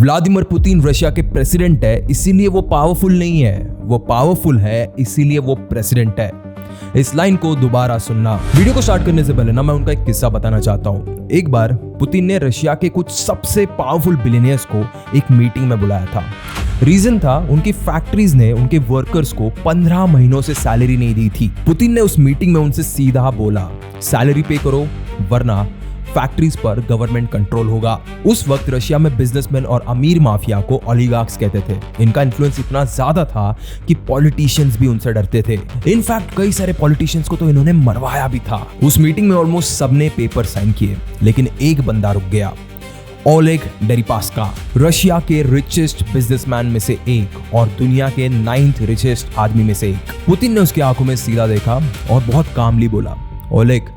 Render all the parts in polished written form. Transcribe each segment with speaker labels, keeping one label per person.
Speaker 1: Vladimir Putin Russia के president है, इसीलिए वो पावरफुल नहीं है, वो पावरफुल है इसीलिए वो प्रेसिडेंट है। इस लाइन को दोबारा सुनना। वीडियो को स्टार्ट करने से पहले ना मैं उनका एक किस्सा बताना चाहता हूँ। एक बार पुतिन ने रशिया के कुछ सबसे पावरफुल बिलियनियर्स को एक मीटिंग में बुलाया था। रीजन था उनकी फैक्ट्रीज ने उनके वर्कर्स को 15 महीनों से सैलरी नहीं दी थी। पुतिन ने उस मीटिंग में उनसे सीधा बोला, सैलरी पे करो वरना फैक्ट्रीज पर गवर्नमेंट कंट्रोल होगा। उस वक्त रशिया में बिजनेसमैन और अमीर माफिया को ओलिगार्क्स कहते थे। इनका इन्फ्लुएंस इतना ज्यादा था कि पॉलिटिशियंस भी उनसे डरते थे। इनफैक्ट कई सारे पॉलिटिशियंस को तो इन्होंने मरवाया भी था। उस मीटिंग में ऑलमोस्ट सबने पेपर साइन किए, लेकिन एक बंदा रुक गया, ओलेग डेरिपास्का, रशिया के रिचेस्ट बिजनेसमैन में से एक और दुनिया के 9th रिचेस्ट आदमी में से एक। पुतिन ने उसकी आंखों में सीधा देखा और बहुत कामली बोला, ओलेग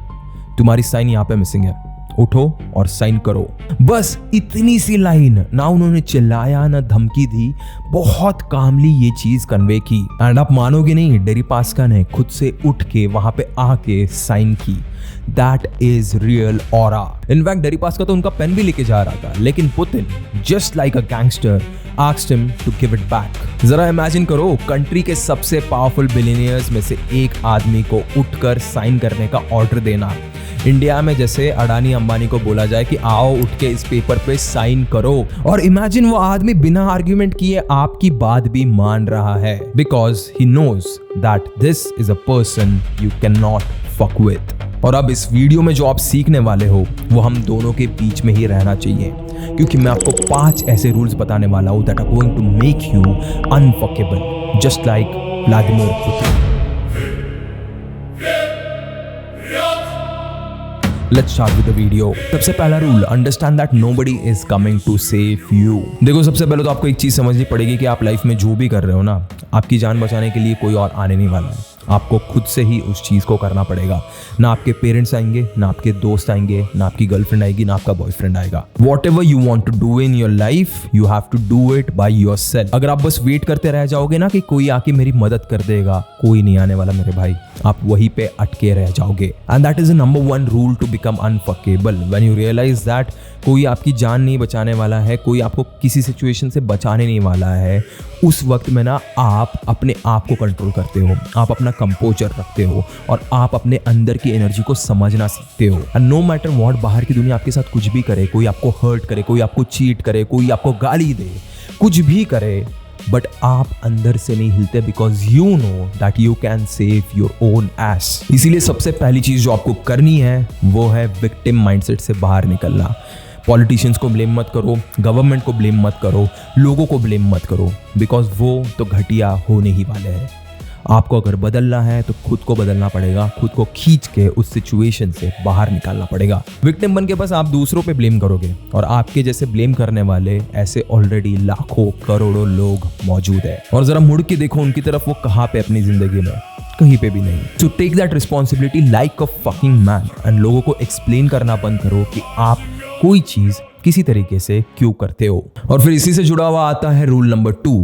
Speaker 1: तुम्हारी साइन यहाँ पे मिसिंग है, उठो और साइन करो। बस इतनी सी लाइन, ना उन्होंने चिल्लाया ना धमकी दी, बहुत कामली ये चीज कन्वे की। एंड आप मानोगे नहीं, डेरिपास्का ने खुद से उठ के वहां पे आके साइन की। That is real aura. In fact Deripaska तो उनका पेन भी लेके जा रहा था, लेकिन Putin just like a gangster asked him to give it back। जरा इमेजिन करो, कंट्री के सबसे पावरफुल बिलियनियर्स में से एक आदमी को उठकर साइन करने का ऑर्डर देना। इंडिया में जैसे अडानी अंबानी को बोला जाए कि आओ उठ के इस पेपर पे साइन करो, और इमेजिन वो आदमी बिना आर्ग्यूमेंट किए आपकी बात भी मान रहा है, because he knows that this is a person you can not fuck with. और अब इस वीडियो में जो आप सीखने वाले हो वो हम दोनों के बीच में ही रहना चाहिए, क्योंकि मैं आपको 5 ऐसे रूल्स बताने वाला हूं that are going to make you unfuckable, just like Vladimir Putin. Let's start with the video। सबसे पहला rule, understand that nobody is coming to save you। देखो, सबसे पहले तो आपको एक चीज समझनी पड़ेगी कि आप लाइफ में जो भी कर रहे हो ना, आपकी जान बचाने के लिए कोई और आने नहीं वाला है। आपको खुद से ही उस चीज को करना पड़ेगा। ना आपके पेरेंट्स आएंगे, ना आपके दोस्त आएंगे, ना आपकी गर्लफ्रेंड आएगी, ना आपका बॉयफ्रेंड आएगा। Whatever you want to do in your life, you have to do it by yourself। अगर आप बस वेट करते रह जाओगे ना कि कोई आके मेरी मदद कर देगा, कोई नहीं आने वाला मेरे भाई, आप वहीं पे अटके रह जाओगे। And that is the number 1 rule to become unfuckable. When you realize that कोई आपकी जान नहीं बचाने वाला है, कोई आपको किसी सिचुएशन से बचाने नहीं वाला है, उस वक्त में ना आप अपने आप को कंट्रोल करते हो, आप अपना कंपोजर रखते हो और आप अपने अंदर की एनर्जी को समझना सीखते हो। एंड नो मैटर व्हाट बाहर की दुनिया आपके साथ कुछ भी करे, कोई आपको हर्ट करे, कोई आपको चीट करे, कोई आपको गाली दे, कुछ भी करे, बट आप अंदर से नहीं हिलते, because you know that you can save your own S. इसीलिए सबसे पहली चीज जो आपको करनी है वो है विक्टिम माइंडसेट से बाहर निकलना। पॉलिटिशियंस को ब्लेम मत करो, गवर्नमेंट को ब्लेम मत करो, लोगों को ब्लेम मत करो, बिकॉज वो तो घटिया होने ही वाले हैं। आपको अगर बदलना है तो खुद को बदलना पड़ेगा, खुद को खींच के उस सिचुएशन से बाहर निकालना पड़ेगा। विक्टिम बन के बस आप दूसरों पे ब्लेम करोगे, और आपके जैसे ब्लेम करने वाले ऐसे ऑलरेडी लाखों करोड़ों लोग मौजूद है। और जरा मुड़ के देखो उनकी तरफ, वो कहाँ पे अपनी जिंदगी में, कहीं पे भी नहीं। So take that responsibility like a fucking man, and लोगों को एक्सप्लेन करना बंद करो कि आप कोई चीज किसी तरीके से क्यों करते हो। और फिर इसी से जुड़ा हुआ आता है rule number 2,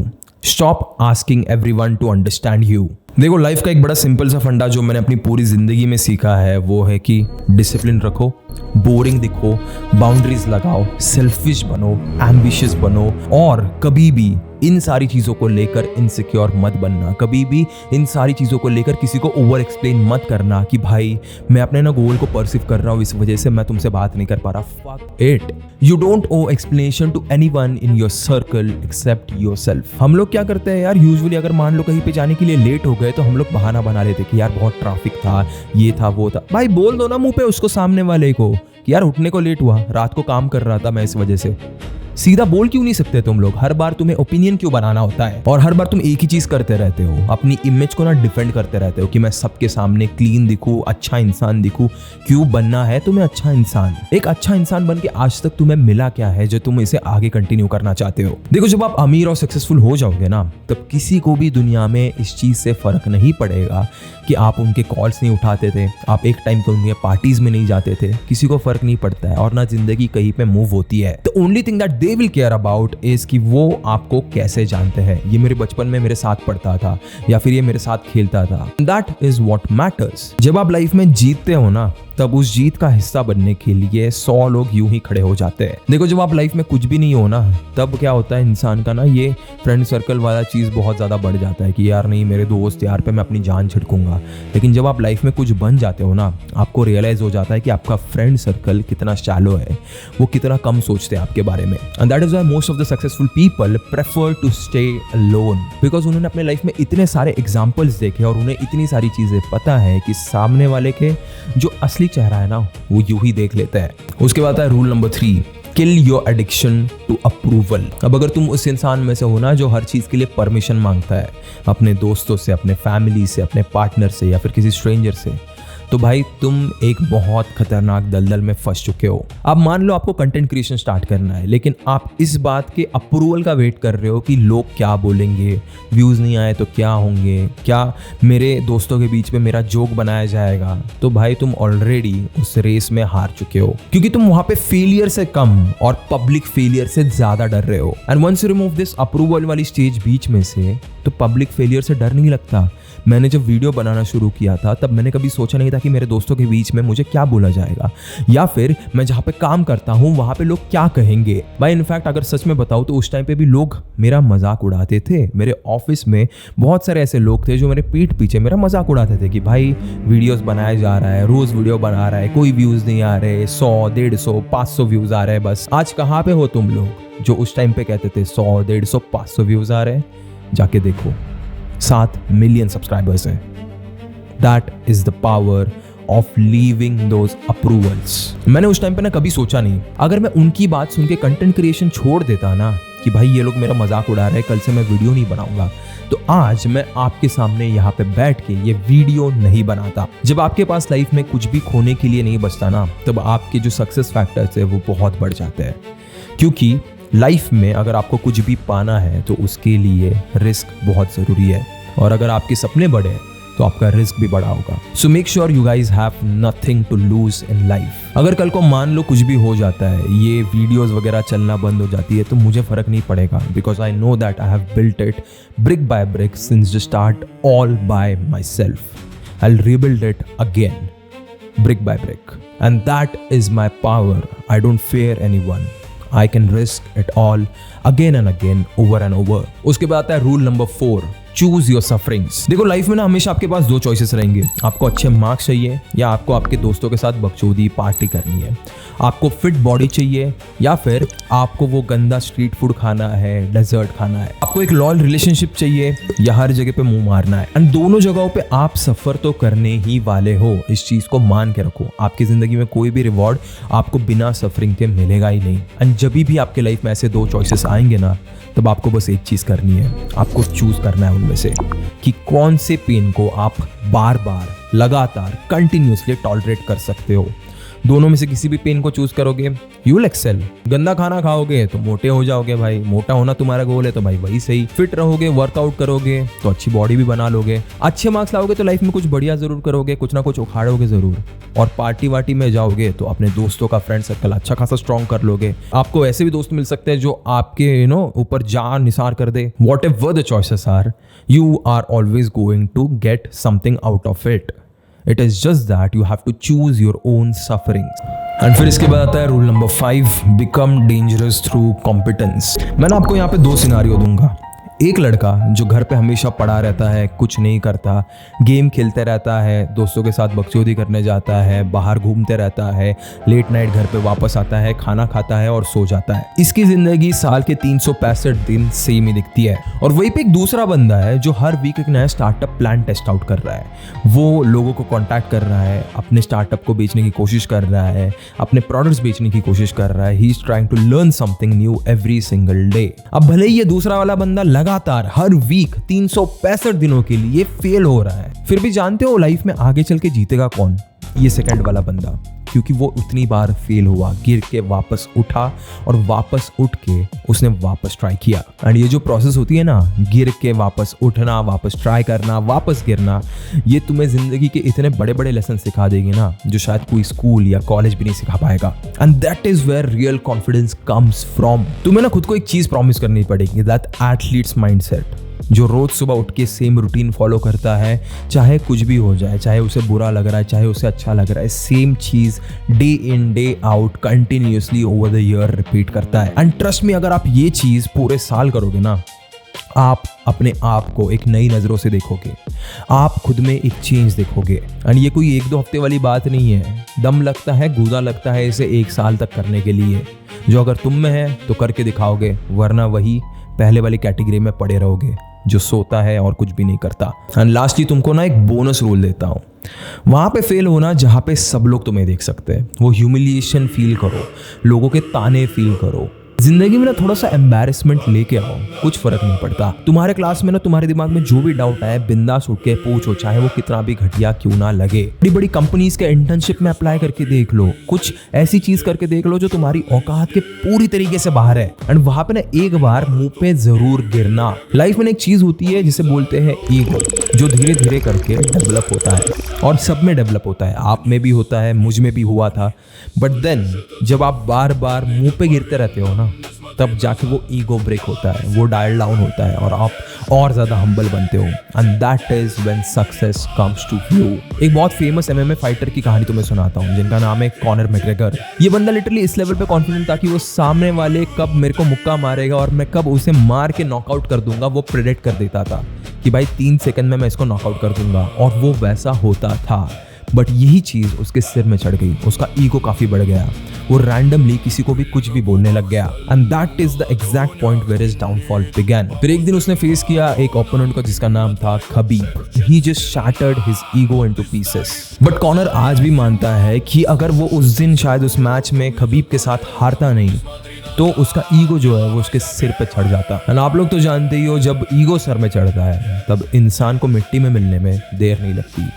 Speaker 1: stop asking everyone to understand you. देखो, लाइफ का एक बड़ा सिंपल सा फंडा जो मैंने अपनी पूरी जिंदगी में सीखा है वो है कि डिसिप्लिन रखो, बोरिंग दिखो, बाउंड्रीज लगाओ, सेल्फिश बनो, एम्बिशियस बनो, और कभी भी इन सारी चीजों को लेकर इनसिक्योर मत बनना। कभी भी इन सारी चीजों को लेकर किसी को ओवर एक्सप्लेन मत करना कि भाई मैं अपने ना गोल को परसीव कर रहा हूँ, इस वजह से मैं तुमसे बात नहीं कर पा रहा। Fuck it, you don't owe explanation to anyone in your circle except yourself. हम लोग क्या करते हैं यार, यूजुअली अगर मान लो कहीं पे जाने के लिए लेट हो गए तो हम लोग बहाना बना लेते कि यार बहुत ट्रैफिक था, ये था, वो था। भाई बोल दो ना मुंह पे उसको, सामने वाले को, कि यार उठने को लेट हुआ, रात को काम कर रहा था मैं, इस वजह से। सीधा बोल क्यों नहीं सकते तुम लोग? हर बार तुम्हें ओपिनियन क्यों बनाना होता है? और हर बार तुम एक ही चीज करते रहते हो, अपनी इमेज को ना डिफेंड करते रहते हो कि मैं सबके सामने क्लीन दिखूं, अच्छा इंसान दिखूं। क्यों बनना है तुम्हें अच्छा इंसान? एक अच्छा इंसान बन के आज तक तुम्हें मिला क्या है जो तुम इसे आगे कंटिन्यू करना चाहते हो? देखो, जब आप अमीर और सक्सेसफुल हो जाओगे ना, तब किसी को भी दुनिया में इस चीज से फर्क नहीं पड़ेगा कि आप उनके कॉल्स नहीं उठाते थे, आप एक टाइम तो उनके पार्टीज में नहीं जाते थे। किसी को फर्क नहीं पड़ता है, और ना जिंदगी कहीं पे मूव होती है। The only thing that they will care about is कि वो आपको कैसे जानते हैं। ये मेरे बचपन में मेरे साथ पढ़ता था, या फिर ये मेरे साथ खेलता था। That is what matters. जब आप लाइफ में जीतते हो ना, तब उस जीत का हिस्सा बनने के लिए 100 लोग यूं ही खड़े हो जाते हैं। देखो जब आप लाइफ में कुछ भी नहीं हो ना, तब क्या होता है इंसान का ना ये फ्रेंड सर्कल वाला चीज बहुत ज्यादा बढ़ जाता है कि यार नहीं मेरे दोस्त यार पे मैं अपनी जान छिड़कूंगा। लेकिन जब आप लाइफ में कुछ बन जाते हो ना, आपको रियलाइज हो जाता है कि आपका फ्रेंड सर्कल कितना शैलो है, वो कितना कम सोचते हैं आपके बारे में। And that is why most of the successful people prefer to stay alone, because उन्होंने अपने लाइफ में इतने सारे एग्जाम्पल्स देखे और उन्हें इतनी सारी चीजें पता है कि सामने वाले के जो असली चेहरा है ना वो यूं ही देख लेता है। उसके बाद है rule number 3, kill your addiction to approval. अब अगर तुम उस इंसान में से हो ना जो हर चीज के लिए परमिशन मांगता है, अपने दोस्तों से, अपने फैमिली से, अपने पार्टनर से या फिर किसी स्ट्रेंजर से, तो भाई तुम एक बहुत खतरनाक दलदल में फंस चुके हो। अब मान लो आपको कंटेंट क्रिएशन स्टार्ट करना है, लेकिन आप इस बात के अप्रूवल का वेट कर रहे हो कि लोग क्या बोलेंगे, व्यूज नहीं आए तो क्या होंगे, क्या मेरे दोस्तों के बीच में मेरा जोक बनाया जाएगा, तो भाई तुम ऑलरेडी उस रेस में हार चुके हो, क्योंकि तुम वहां पे फेलियर से कम और पब्लिक फेलियर से ज्यादा डर रहे हो। And once you remove this approval वाली स्टेज बीच में से, तो पब्लिक फेलियर से डर नहीं लगता। मैंने जब वीडियो बनाना शुरू किया था तब मैंने कभी सोचा नहीं था कि मेरे दोस्तों के बीच में मुझे क्या बोला जाएगा, या फिर मैं जहाँ पे काम करता हूँ वहाँ पे लोग क्या कहेंगे। भाई इनफैक्ट अगर सच में बताऊँ तो उस टाइम पे भी लोग मेरा मजाक उड़ाते थे। मेरे ऑफिस में बहुत सारे ऐसे लोग थे जो मेरे पीठ पीछे मेरा मजाक उड़ाते थे कि भाई वीडियोस बनाया जा रहा है, रोज वीडियो बना रहा है, कोई व्यूज नहीं आ रहे, 100, 150, 500 व्यूज आ रहे हैं बस। आज कहाँ पे हो तुम लोग जो उस टाइम पे कहते थे 100, 150, 500 व्यूज आ रहे हैं? जाके देखो 7 मिलियन सब्सक्राइबर्स हैं। That is the power of leaving those approvals. मैंने उस टाइम पे ना कभी सोचा नहीं, अगर मैं उनकी बात सुन के कंटेंट क्रिएशन छोड़ देता ना कि भाई ये लोग मेरा मजाक उड़ा रहे हैं, कल से मैं वीडियो नहीं बनाऊंगा, तो आज मैं आपके सामने यहाँ पे बैठ के ये वीडियो नहीं बनाता। जब आपके पास लाइफ में कुछ भी खोने के लिए नहीं बचता ना, तब आपके जो सक्सेस फैक्टर्स है वो बहुत बढ़ जाते हैं। क्योंकि लाइफ में अगर आपको कुछ भी पाना है तो उसके लिए रिस्क बहुत जरूरी है, और अगर आपके सपने बड़े हैं तो आपका रिस्क भी बड़ा होगा। So make sure you guys have nothing to lose in life. अगर कल को मान लो कुछ भी हो जाता है, ये वीडियोस वगैरह चलना बंद हो जाती है, तो मुझे फर्क नहीं पड़ेगा, because I know that I have built it brick by brick since the start, all bye my self. I will rebuild it again brick by brick, and that is my power. I don't fear anyone. I can risk it all again and again, over and over. उसके बाद आता है rule number 4, choose your sufferings. देखो life में ना हमेशा आपके पास 2 choices रहेंगे, आपको अच्छे मार्क्स चाहिए या आपको आपके दोस्तों के साथ बकचोदी पार्टी करनी है, आपको फिट बॉडी चाहिए या फिर आपको वो गंदा स्ट्रीट फूड खाना है, डेजर्ट खाना है, आपको एक लॉयल रिलेशनशिप चाहिए या हर जगह पे मुंह मारना है। एंड दोनों जगहों पे आप सफर तो करने ही वाले हो, इस चीज को मान के रखो। आपकी जिंदगी में कोई भी रिवॉर्ड आपको बिना सफरिंग के मिलेगा ही नहीं। एंड जब भी आपके लाइफ में ऐसे 2 चॉइसेस आएंगे ना, तब आपको बस एक चीज करनी है, आपको चूज करना है उनमें से कि कौन से पेन को आप बार बार लगातार कंटिन्यूसली टॉलरेट कर सकते हो। दोनों में से किसी भी पेन को चूज करोगे, यू विल एक्सेल। गंदा खाना खाओगे तो मोटे हो जाओगे भाई, मोटा होना तुम्हारा गोल है तो भाई वही सही। फिट रहोगे, वर्कआउट करोगे तो अच्छी बॉडी भी बना लोगे। अच्छे मार्क्स लाओगे तो लाइफ में कुछ बढ़िया जरूर करोगे, कुछ ना कुछ उखाड़ोगे जरूर। और पार्टी वार्टी में जाओगे तो अपने दोस्तों का फ्रेंड सर्कल अच्छा खासा स्ट्रॉन्ग कर लोगे। आपको ऐसे भी दोस्त मिल सकते हैं जो आपके ऊपर जान निसार कर दे। Whatever the choices are, you are always going to get something out of it. It is just that you have to choose your own sufferings. And फिर इसके बाद आता है rule number 5, become dangerous through competence. मैंने आपको यहाँ पे 2 scenario दूंगा। एक लड़का जो घर पे हमेशा पड़ा रहता है, कुछ नहीं करता, गेम खेलते रहता है, दोस्तों के साथ बकचोदी करने जाता है, बाहर घूमते रहता है, लेट नाइट घर पे वापस आता है, खाना खाता है और सो जाता है। इसकी जिंदगी साल के 365 दिन सेम ही दिखती है। और वहीं पे एक दूसरा बंदा है जो हर वीक एक नया स्टार्टअप प्लान टेस्ट आउट कर रहा है। वो लोगों को कॉन्टैक्ट कर रहा है, अपने स्टार्टअप को बेचने की कोशिश कर रहा है, अपने प्रोडक्ट्स बेचने की कोशिश कर रहा है। He is trying to learn something new every single day. अब भले ही ये दूसरा वाला बंदा लगातार हर वीक 365 दिनों के लिए फेल हो रहा है, फिर भी जानते हो लाइफ में आगे चल के जीतेगा कौन? ये सेकंड वाला बंदा, क्योंकि वो उतनी बार फेल हुआ, गिर के वापस उठा और वापस उठ के उसने वापस ट्राई किया। एंड ये जो प्रोसेस होती है ना, गिर के वापस उठना, वापस ट्राई करना, वापस गिरना, ये तुम्हें जिंदगी के इतने बड़े बड़े लेसन सिखा देगी ना, जो शायद कोई स्कूल या कॉलेज भी नहीं सिखा पाएगा। And that is where real confidence comes from. तुम्हें ना खुद को एक चीज प्रॉमिस करनी पड़ेगी, दैट एथलीट्स माइंडसेट। जो रोज सुबह उठ के सेम रूटीन फॉलो करता है, चाहे कुछ भी हो जाए, चाहे उसे बुरा लग रहा है, चाहे उसे अच्छा लग रहा है, सेम चीज day in day out continuously over the year repeat करता है। एंड ट्रस्ट मी, अगर आप ये चीज पूरे साल करोगे ना, आप अपने आप को एक नई नज़रों से देखोगे, आप खुद में एक चेंज देखोगे। एंड ये कोई 1-2 हफ्ते वाली बात नहीं है। दम लगता है, गूदा लगता है इसे 1 साल तक करने के लिए, जो अगर तुम में है तो करके दिखाओगे, वरना वही पहले वाली कैटेगरी में पड़े रहोगे जो सोता है और कुछ भी नहीं करता। एंड लास्टली तुमको ना एक बोनस रूल देता हूँ, वहाँ पे फेल होना जहाँ पे सब लोग तुम्हें देख सकते हैं, वो ह्यूमिलिएशन फील करो, लोगों के ताने फील करो। जिंदगी में ना थोड़ा सा एम्बैरेसमेंट लेके आओ, कुछ फर्क नहीं पड़ता। तुम्हारे क्लास में ना तुम्हारे दिमाग में जो भी डाउट आए, बिंदास उठ के पूछो, चाहे वो कितना भी घटिया क्यों ना लगे। बड़ी बड़ी कंपनीज के इंटर्नशिप में अप्लाई करके देख लो, कुछ ऐसी चीज करके देख लो जो तुम्हारी औकात के पूरी तरीके से बाहर है। एंड वहां पे ना एक बार मुंह पे जरूर गिरना। लाइफ में एक चीज होती है जिसे बोलते हैं ईगो, जो धीरे धीरे करके डेवलप होता है और सब में डेवलप होता है। आप में भी होता है, मुझ में भी हुआ था। बट देन जब आप बार बार मुंह पे गिरते रहते हो ना, तब जाके वो ईगो ब्रेक होता है, वो डायल डाउन होता है और आप और ज्यादा हम्बल बनते हो। And that is when success comes to you. एक बहुत फेमस एमएमए फाइटर की कहानी तुम्हें सुनाता हूँ, जिनका नाम है कॉनर मैकग्रेगर। ये बंदा लिटरली इस लेवल पे कॉन्फिडेंट था कि वो सामने वाले कब मेरे को मुक्का मारेगा और मैं कब उसे मार के नॉकआउट कर दूंगा, वो प्रेडिक्ट कर देता था कि भाई 3 सेकंड में मैं इसको नॉकआउट कर दूंगा, और वो वैसा होता था। बट यही चीज उसके सिर में चढ़ गई, उसका ईगो काफी बढ़ गया, वो रैंडमली किसी को भी कुछ भी बोलने लग गया। And that is the exact point where his downfall began. फिर एक दिन उसने फेस किया एक ओपोनेंट को जिसका नाम था Khabib. He just shattered his ego into pieces. But Conor आज भी मानता है कि अगर वो उस दिन शायद उस मैच में खबीब के साथ हारता नहीं, तो उसका ईगो जो है वो उसके सिर पे चढ़ जाता। और आप लोग तो जानते ही हो, जब ईगो सर में चढ़ता है तब इंसान को मिट्टी में मिलने में देर नहीं लगती।